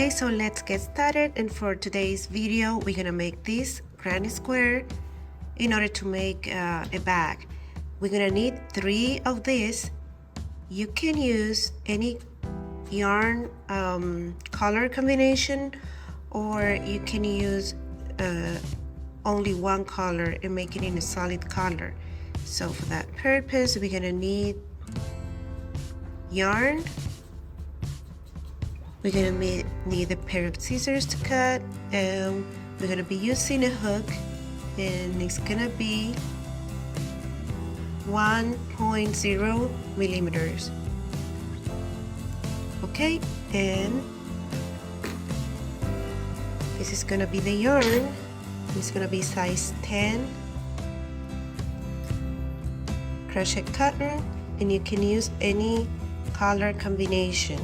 Okay, so let's get started, and for today's video we're gonna make this granny square in order to make a bag. We're gonna need 3 of these. You can use any yarn color combination, or you can use only one color and make it in a solid color. So for that purpose we're gonna need yarn. We're gonna need a pair of scissors to cut, and we're gonna be using a hook, and it's gonna be 1.0 millimeters. Okay, and this is gonna be the yarn. It's gonna be size 10 crochet cotton, and you can use any color combination.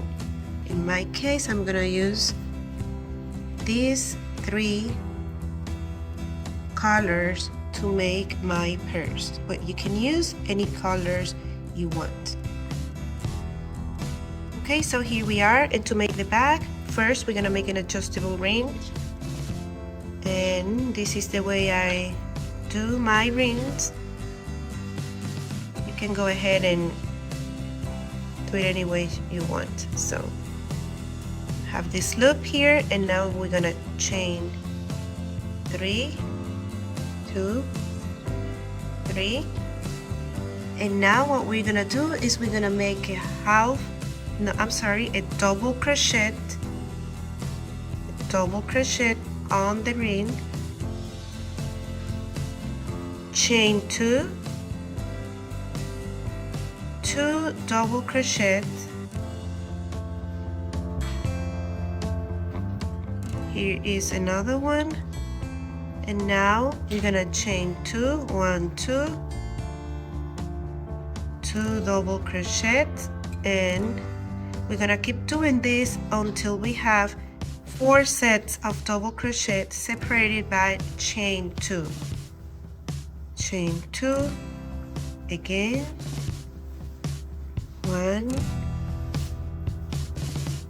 In my case, I'm gonna use these 3 colors to make my purse, but you can use any colors you want. Okay, so here we are, and to make the bag, first we're gonna make an adjustable ring, and this is the way I do my rings. You can go ahead and do it any way you want. So have this loop here, and now we're gonna chain 3, 2, 3, and now what we're gonna do is we're gonna make a double crochet on the ring, chain 2 double crochet. Here is another one, and now we're gonna chain 2, 1, 2, 2 double crochet, and we're gonna keep doing this until we have 4 sets of double crochet separated by chain 2. Chain 2 again, 1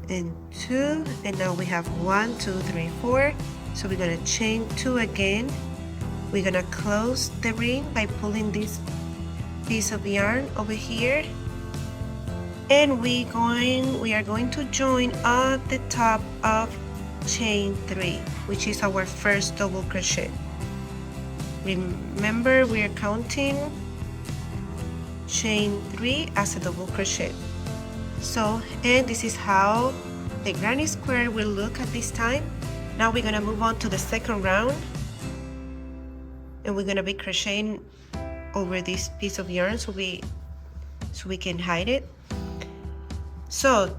and 2, and now we have 1, 2, 3, 4. So we're gonna chain 2 again. We're gonna close the ring by pulling this piece of yarn over here, and we are going to join at the top of chain 3, which is our first double crochet. Remember, we are counting chain 3 as a double crochet. So, and this is how the granny square will look at this time. Now we're gonna move on to the second round, and we're gonna be crocheting over this piece of yarn so we can hide it. So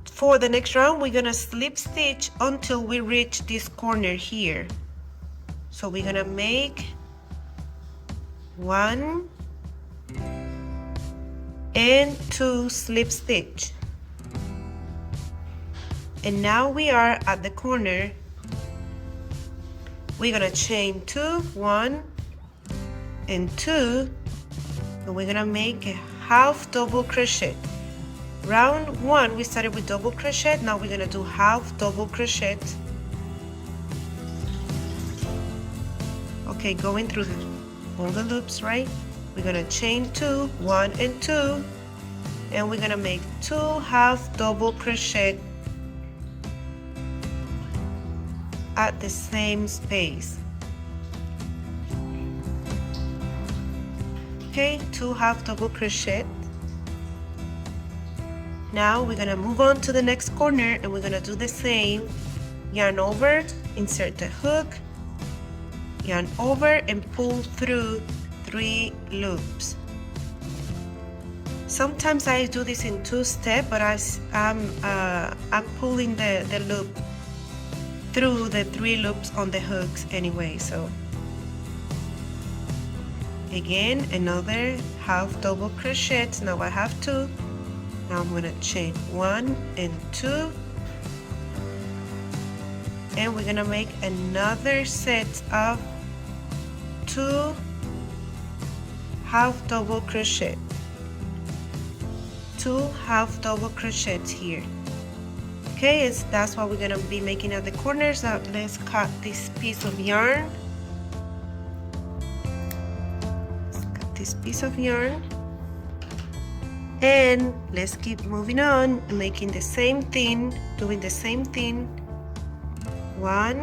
for the next round, we're gonna slip stitch until we reach this corner here. So we're gonna make 1 and 2 slip stitch, and now we are at the corner. We're gonna chain 2, 1 and 2, and we're gonna make a half double crochet. Round 1 we started with double crochet, now we're gonna do half double crochet. Okay, going through all the loops, right? We're gonna chain 2, 1 and 2, and we're gonna make 2 half double crochet at the same space. Okay, 2 half double crochet. Now we're gonna move on to the next corner, and we're gonna do the same. Yarn over, insert the hook, yarn over, and pull through 3 loops. Sometimes I do this in 2 steps, but I'm pulling the loop through the 3 loops on the hooks anyway. So again, another half double crochet. Now I have 2. Now I'm gonna chain 1 and 2, and we're gonna make another set of 2 half double crochet. 2 half double crochets here. Okay, that's what we're gonna be making at the corners. So let's cut this piece of yarn. Let's cut this piece of yarn. And let's keep moving on, making the same thing, doing the same thing. 1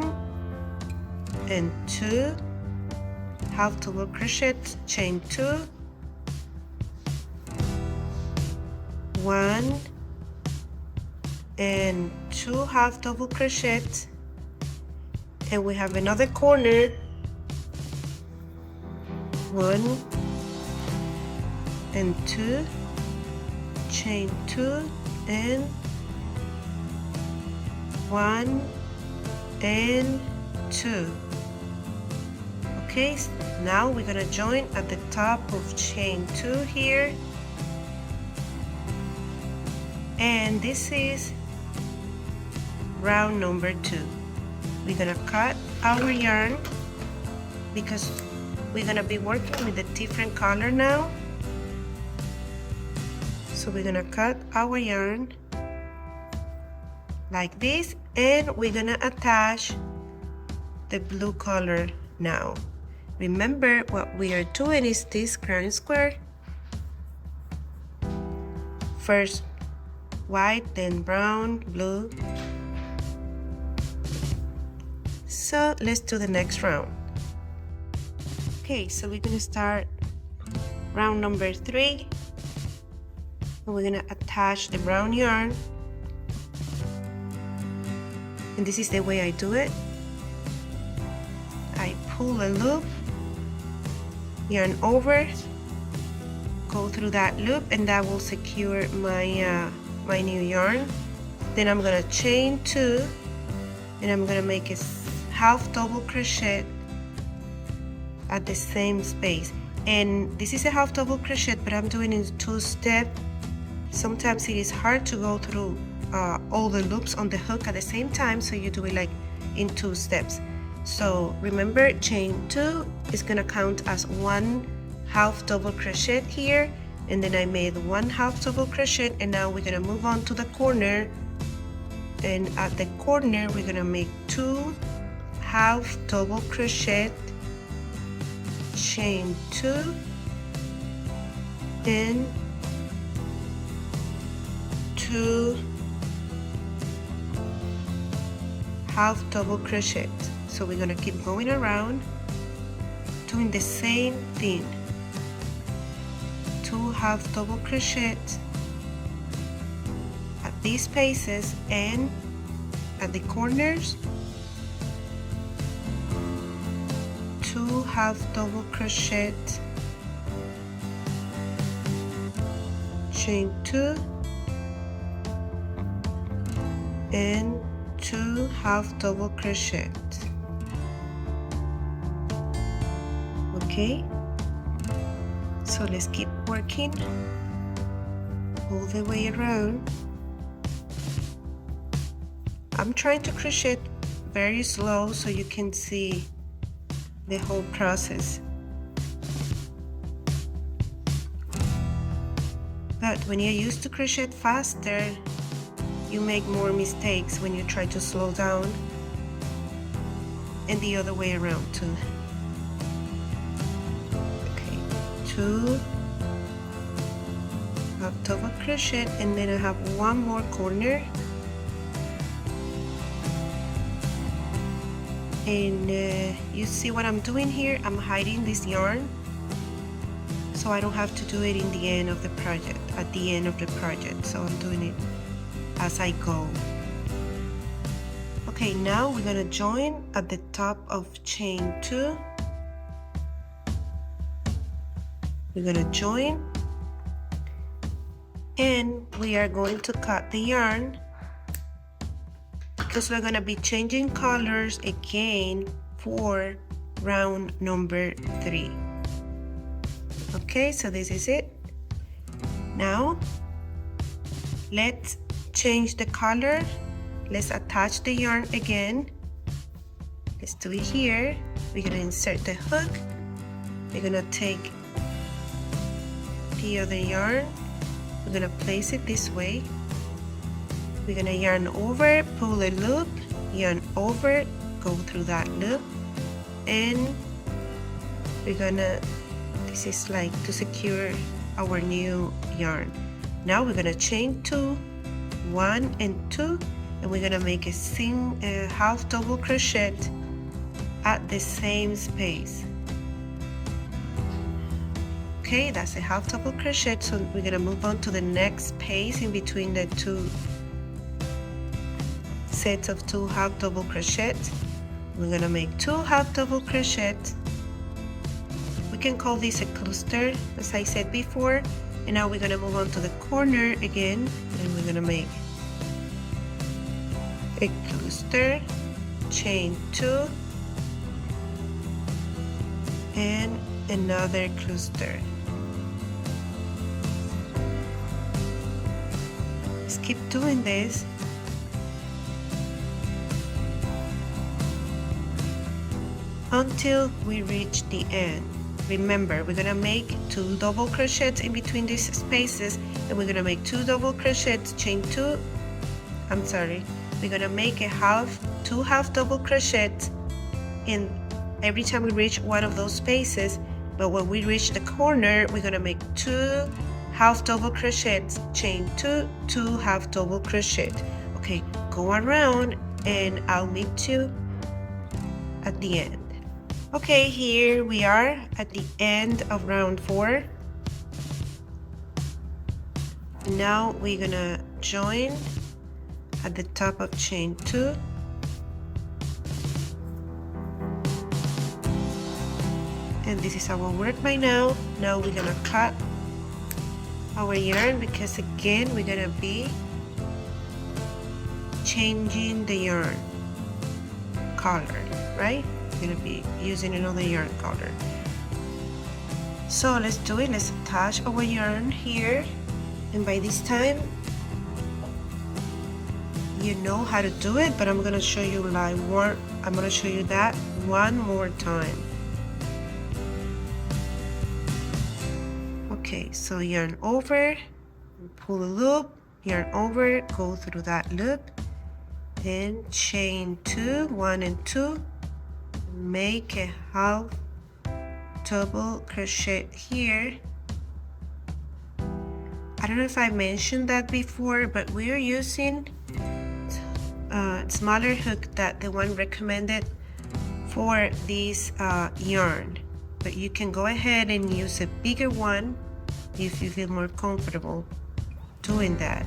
and 2, half double crochet, chain 2, 1 and 2 half double crochet, and we have another corner, 1 and 2, chain 2 and 1 and 2. Okay, now we're gonna join at the top of chain 2 here, and this is round number 2. We're gonna cut our yarn because we're gonna be working with a different color now. So we're gonna cut our yarn like this, and we're gonna attach the blue color now. Remember, what we are doing is this granny square. First white, then brown, blue. So let's do the next round. Okay, so we're gonna start round number 3. And we're gonna attach the brown yarn, and this is the way I do it. I pull a loop, yarn over, go through that loop, and that will secure my my new yarn. Then I'm gonna chain 2, and I'm gonna make a half double crochet at the same space. And this is a half double crochet, but I'm doing it in 2 steps. Sometimes it is hard to go through all the loops on the hook at the same time, so you do it like in 2 steps. So remember, chain 2 is gonna count as 1 half double crochet here, and then I made 1 half double crochet, and now we're gonna move on to the corner, and at the corner we're gonna make 2 half double crochet, chain 2 and 2 half double crochet. So we're gonna keep going around doing the same thing. 2 half double crochet at these spaces, and at the corners 2 half double crochet, chain 2 and 2 half double crochet. Okay, so let's keep working all the way around. I'm trying to crochet very slow so you can see the whole process. But when you're used to crochet faster, you make more mistakes when you try to slow down, and the other way around too. Okay, 2 half double crochet, and then I have 1 more corner, and you see what I'm doing here? I'm hiding this yarn so I don't have to do it in the end of the project, at the end of the project. So I'm doing it as I go. Okay, now we're gonna join at the top of chain 2. We're gonna join, and we are going to cut the yarn because we're gonna be changing colors again for round number 3. Okay, so this is it. Now let's change the color. Let's attach the yarn again. Let's do it here. We're gonna insert the hook. We're gonna take the other yarn. We're gonna place it this way. we're gonna yarn over, pull a loop, yarn over, go through that loop, and we're gonna, this is like to secure our new yarn. Now we're gonna chain 2, 1 and 2, and we're gonna make a half double crochet at the same space. Okay, that's a half double crochet, so we're gonna move on to the next space in between the two sets of 2 half double crochets. We're gonna make 2 half double crochets. We can call this a cluster, as I said before. And now we're gonna move on to the corner again, and we're gonna make a cluster, chain 2, and another cluster. Just keep doing this. Until we reach the end. Remember, we're gonna make 2 double crochets in between these spaces, and we're gonna make 2 double crochets, chain 2. We're gonna make 2 half double crochets in every time we reach one of those spaces. But when we reach the corner, we're gonna make 2 half double crochets, chain 2, 2 half double crochet. Okay, go around, and I'll meet you at the end. Okay, here we are at the end of round 4. Now we're gonna join at the top of chain 2. And this is our work by now. Now we're gonna cut our yarn, because again we're gonna be changing the yarn color, right? Gonna be using another yarn color. So let's do it. Let's attach our yarn here, and by this time you know how to do it, but I'm gonna show you that one more time. Okay, so yarn over, pull a loop, yarn over, go through that loop, and chain 2, 1 and 2. Make a half double crochet here. I don't know if I mentioned that before, but we are using a smaller hook that the one recommended for this yarn, but you can go ahead and use a bigger one if you feel more comfortable doing that.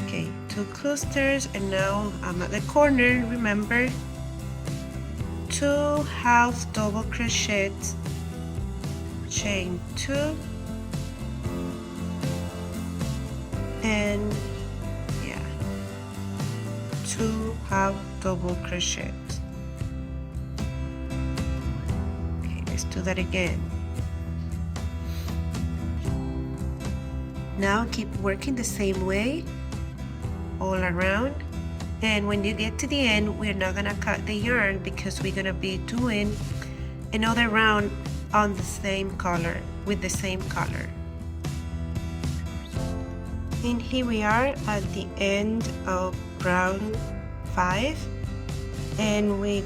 Okay, 2 clusters, and now I'm at the corner. Remember, 2 half double crochets, chain 2, and 2 half double crochets. Okay, let's do that again. Now keep working the same way all around, and when you get to the end, we're not gonna cut the yarn, because we're gonna be doing another round on the same color, with the same color. And here we are at the end of round 5, and we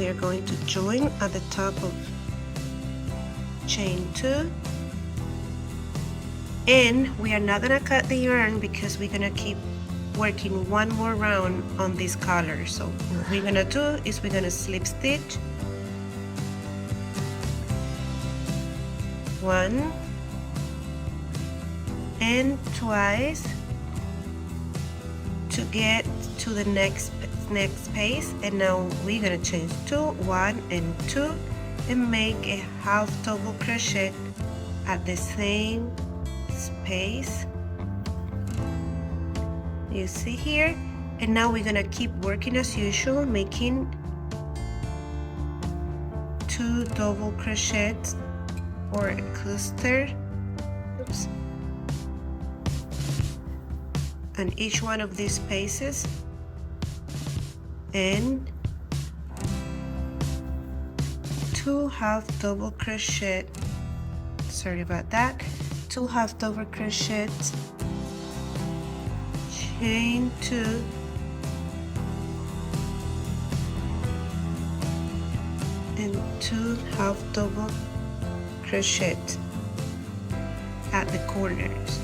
are going to join at the top of chain 2, and we are not gonna cut the yarn, because we're gonna keep working one more round on this color. So what we're gonna do is we're gonna slip stitch 1 and twice to get to the next space, and now we're gonna change to 1 and 2 and make a half double crochet at the same space you see here. And now we're gonna keep working as usual, making 2 double crochets or a cluster. Oops. On each one of these spaces, and 2 half double crochet, sorry about that, 2 half double crochets chain 2, and 2 half double crochet at the corners.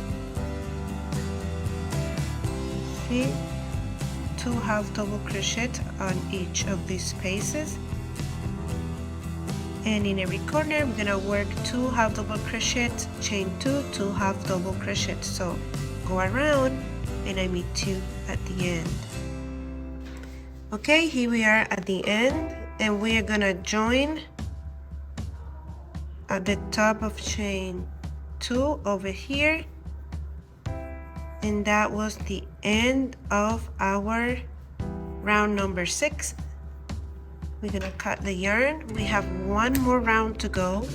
See, 2 half double crochet on each of these spaces, and in every corner we're gonna work 2 half double crochet, chain 2, 2 half double crochet. So go around and I meet you at the end. Okay, here we are at the end, and we are gonna join at the top of chain 2 over here, and that was the end of our round number 6. We're gonna cut the yarn. We have one more round to go,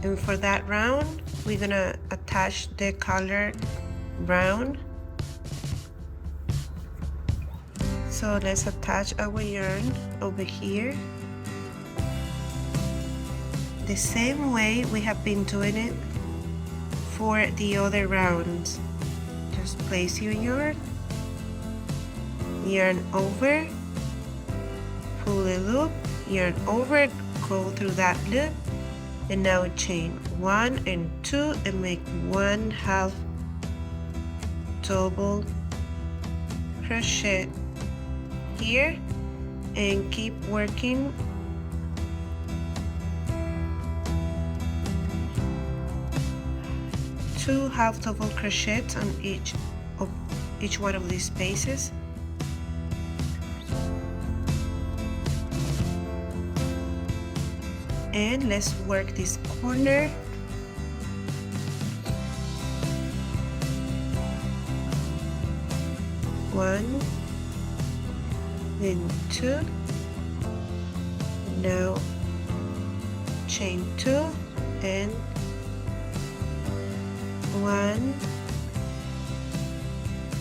and for that round we're gonna attach the color brown. So let's attach our yarn over here the same way we have been doing it for the other rounds. Just place your yarn over, pull a loop, yarn over, go through that loop, and now chain 1 and 2 and make 1 half double crochet here, and keep working two half double crochets on each one of these spaces. And let's work this corner. One and 2. Now chain 2 and 1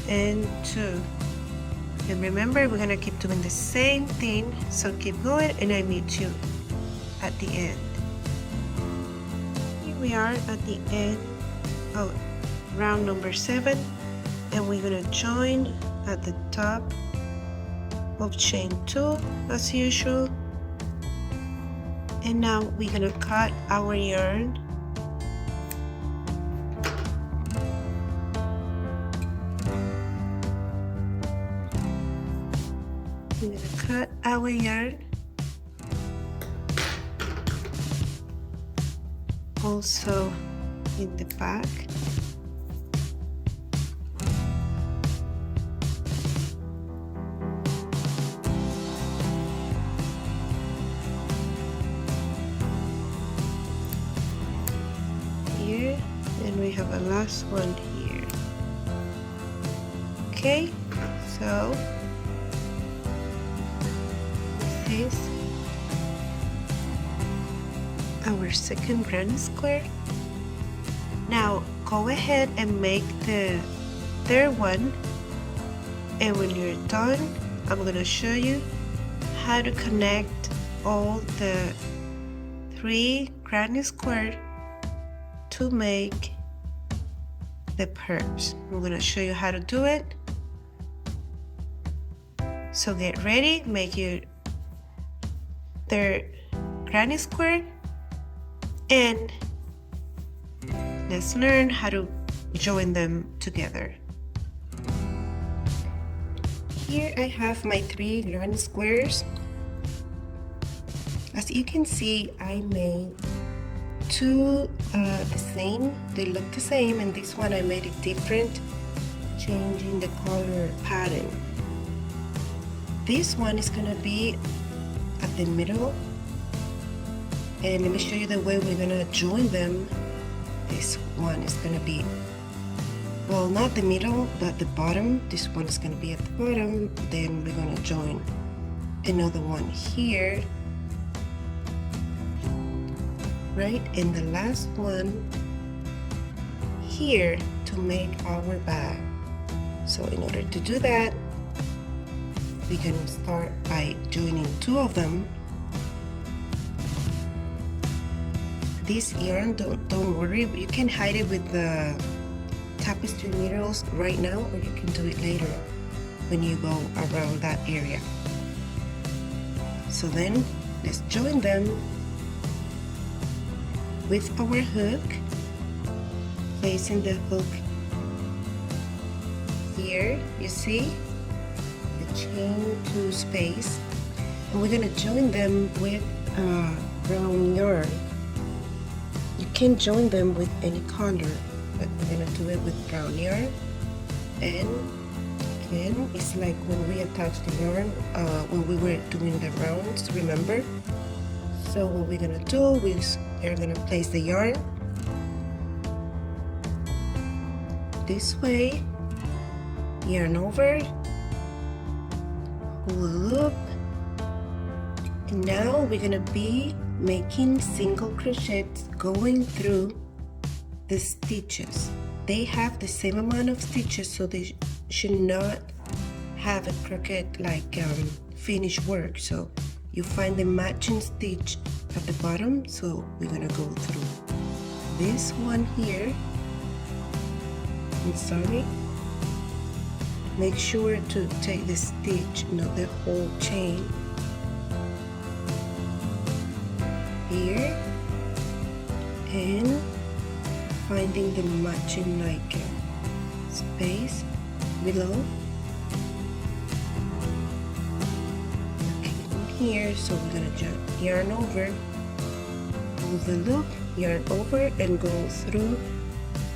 and 2. And remember, we're gonna keep doing the same thing, so keep going and I meet you at the end. Here we are at the end of round number 7, and we're gonna join at the top of chain 2 as usual, and now we're gonna cut our yarn. We're gonna cut our yarn also in the back. Here, and we have a last one here. Okay, so this is our second granny square. Now go ahead and make the third one, and when you're done, I'm going to show you how to connect all the 3 granny squares to make the purse. I'm going to show you how to do it. So get ready, make your third granny square, and let's learn how to join them together. Here I have my 3 granny squares. As you can see, I made 2 the same, they look the same, and this one I made it different, changing the color pattern. This one is gonna be at the middle, and let me show you the way we're gonna join them. This one is gonna be, well, not the middle, but the bottom. This one is gonna be at the bottom, then we're gonna join another one here, right, and the last one here to make our bag. So in order to do that, we can start by joining 2 of them. This yarn, don't worry, you can hide it with the tapestry needles right now, or you can do it later when you go around that area. So then let's join them with our hook, placing the hook here. You see the chain to space, and we're gonna join them with brown yarn. You can join them with any color, but we're gonna do it with brown yarn. And again, it's like when we attached the yarn when we were doing the rounds, remember? So what we're gonna do is we're gonna place the yarn this way, yarn over, pull a loop, and now we're gonna be making single crochets going through the stitches. They have the same amount of stitches, so they should not have a crooked like finished work. So you find the matching stitch at the bottom, so we're gonna go through this one here. I'm sorry, make sure to take the stitch, not the whole chain here, and finding the matching like space below. Here, so we're gonna jump, yarn over, pull the loop, yarn over, and go through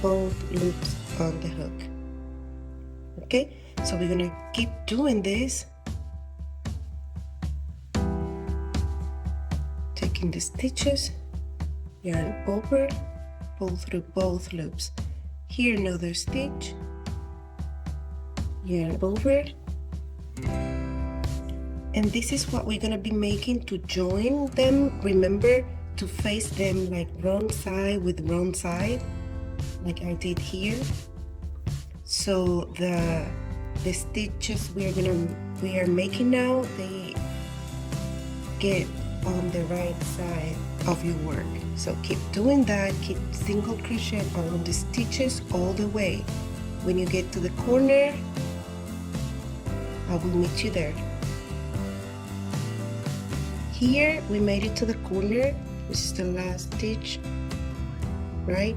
both loops on the hook. Okay, so we're gonna keep doing this, taking the stitches, yarn over, pull through both loops. Here another stitch, yarn over. And this is what we're gonna be making to join them. Remember to face them like wrong side with wrong side, like I did here. So the stitches we are making now, they get on the right side of your work. So keep doing that, keep single crochet along the stitches all the way. When you get to the corner, I will meet you there. Here we made it to the corner. This is the last stitch, right?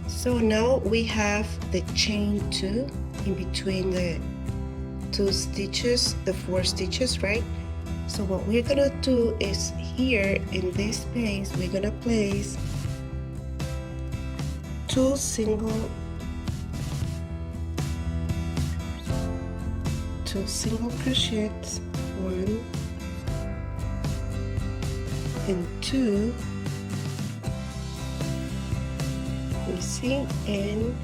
So now we have the chain 2 in between the 2 stitches, the 4 stitches, right? So what we're gonna do is here in this space we're gonna place 2 single crochets, 1 and 2, you see, and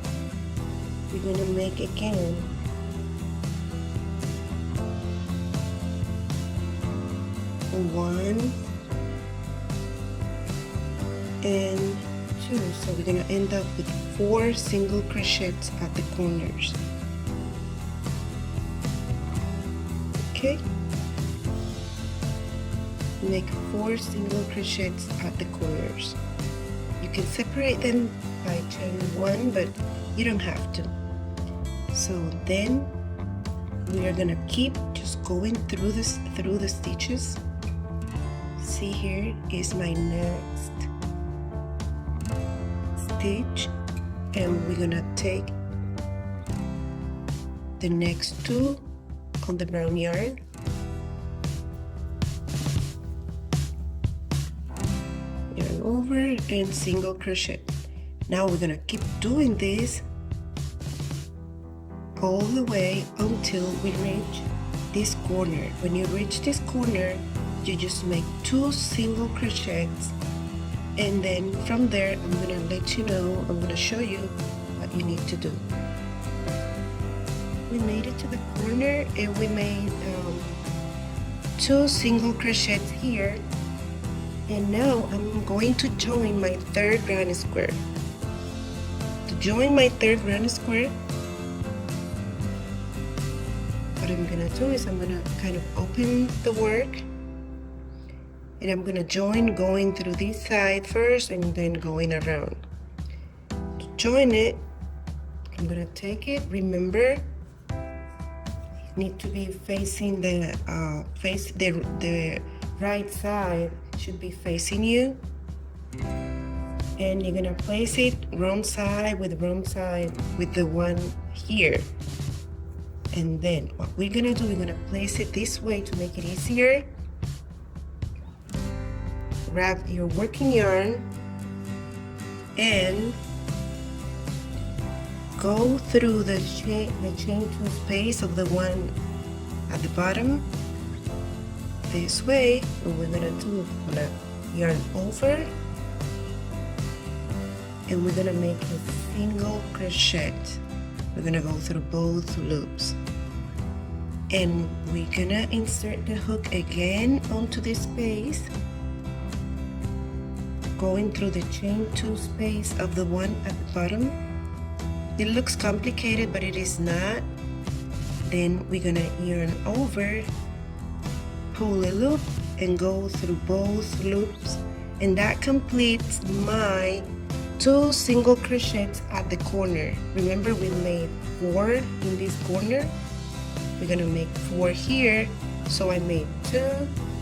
we're gonna make again 1 and 2. So we're gonna end up with 4 single crochets at the corners. Okay, make 4 single crochets at the corners. You can separate them by chain 1, but you don't have to. So then we are gonna keep just going through the stitches. See, here is my next stitch, and we're gonna take the next 2 on the brown yarn, yarn over, and single crochet. Now we're gonna keep doing this all the way until we reach this corner. When you reach this corner, you just make 2 single crochets, and then from there I'm gonna let you know, I'm gonna show you what you need to do. We made it to the corner and we made 2 single crochets here, and now I'm going to join my 3rd granny square. To join my 3rd granny square, what I'm gonna do is I'm gonna kind of open the work, and I'm gonna join going through this side first and then going around. To join it, I'm gonna take it. Remember, need to be facing the the right side should be facing you, and you're gonna place it wrong side with the one here. And then what we're gonna do, we're gonna place it this way to make it easier. Grab your working yarn and go through the chain two space of the one at the bottom this way. What we're gonna do, we're gonna yarn over and we're gonna make a single crochet. We're gonna go through both loops and we're gonna insert the hook again onto this space, going through the chain two space of the one at the bottom. It looks complicated, but it is not. Then we're gonna yarn over, pull a loop, and go through both loops, and that completes my 2 single crochets at the corner. Remember, we made 4 in this corner. We're gonna make 4 here, so I made 2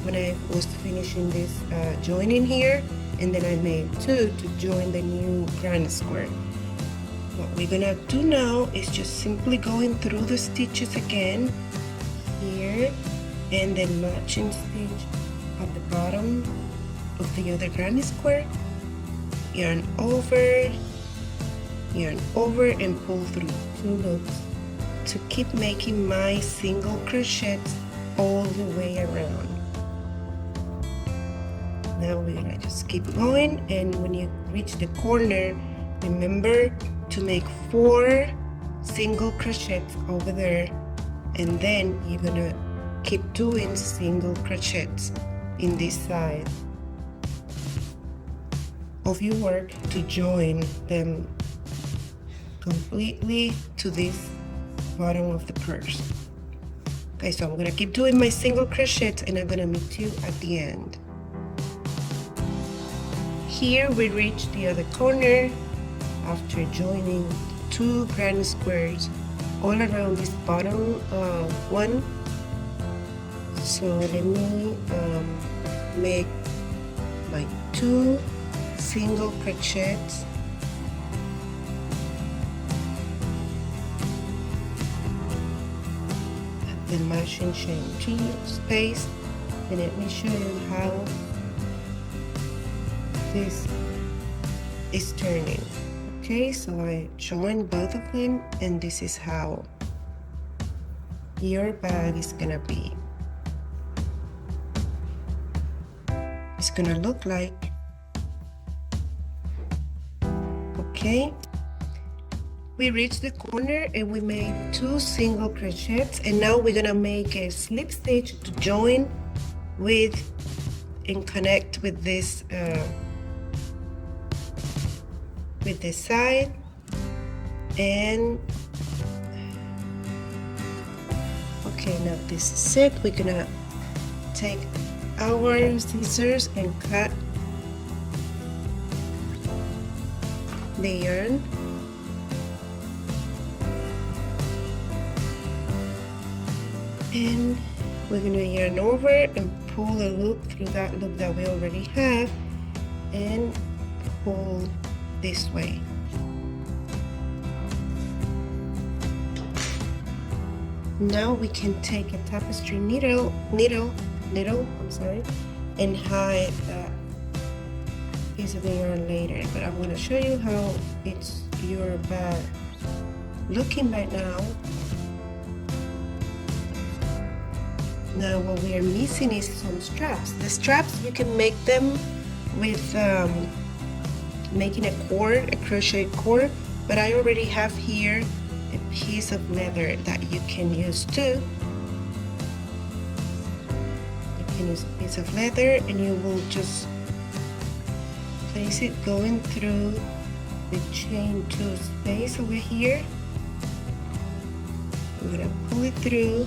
when I was finishing this joining here, and then I made 2 to join the new granny square. What we're gonna do now is just simply going through the stitches again here, and then matching stitch at the bottom of the other granny square, yarn over, and pull through 2 loops to keep making my single crochets all the way around. Now we're gonna just keep going, and when you reach the corner, remember to make 4 single crochets over there, and then you're gonna keep doing single crochets in this side of your work to join them completely to this bottom of the purse. Okay, so I'm gonna keep doing my single crochets and I'm gonna meet you at the end. Here we reach the other corner after joining 2 granny squares all around this bottom one. So let me make my 2 single crochets at the matching chain 2 space, and let me show you how this is turning. Okay, so I joined both of them, and this is how your bag is gonna be. It's gonna look like. Okay, we reached the corner and we made 2 single crochets, and now we're gonna make a slip stitch to join with and connect with this side. And okay, now this is it. We're gonna take our scissors and cut the yarn. And we're gonna yarn over and pull a loop through that loop that we already have, and pull this way. Now we can take a tapestry needle, and hide that piece of the yarn later. But I'm going to show you how it's your bag looking right now. Now what we are missing is some straps. The straps, you can make them with making a cord, a crochet cord, but I already have here a piece of leather that you can use too. You can use a piece of leather, and you will just place it going through the chain 2 space over here. We're gonna pull it through.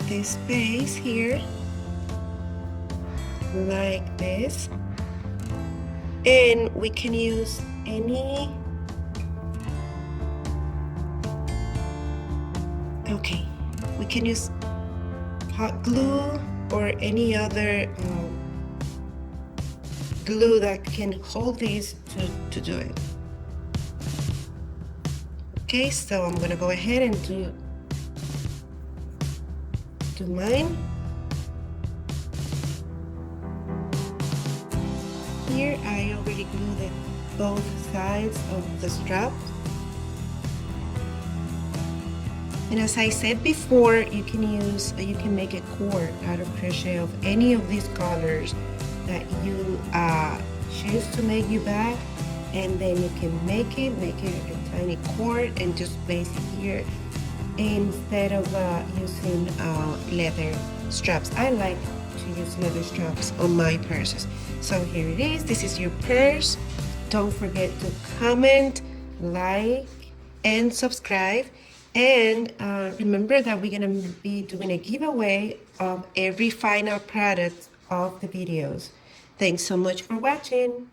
This space here, like this, And we can use any, okay, we can use hot glue or any other glue that can hold these to do it. Okay, so I'm gonna go ahead and do mine. Here I already glued both sides of the strap. And as I said before, you can make a cord out of crochet of any of these colors that you choose to make your bag, and then you can make it a tiny cord and just place it here instead of using leather straps. I like to use leather straps on my purses. So here it is. This is your purse. Don't forget to comment, like, and subscribe. And remember that we're gonna be doing a giveaway of every final product of the videos. Thanks so much for watching.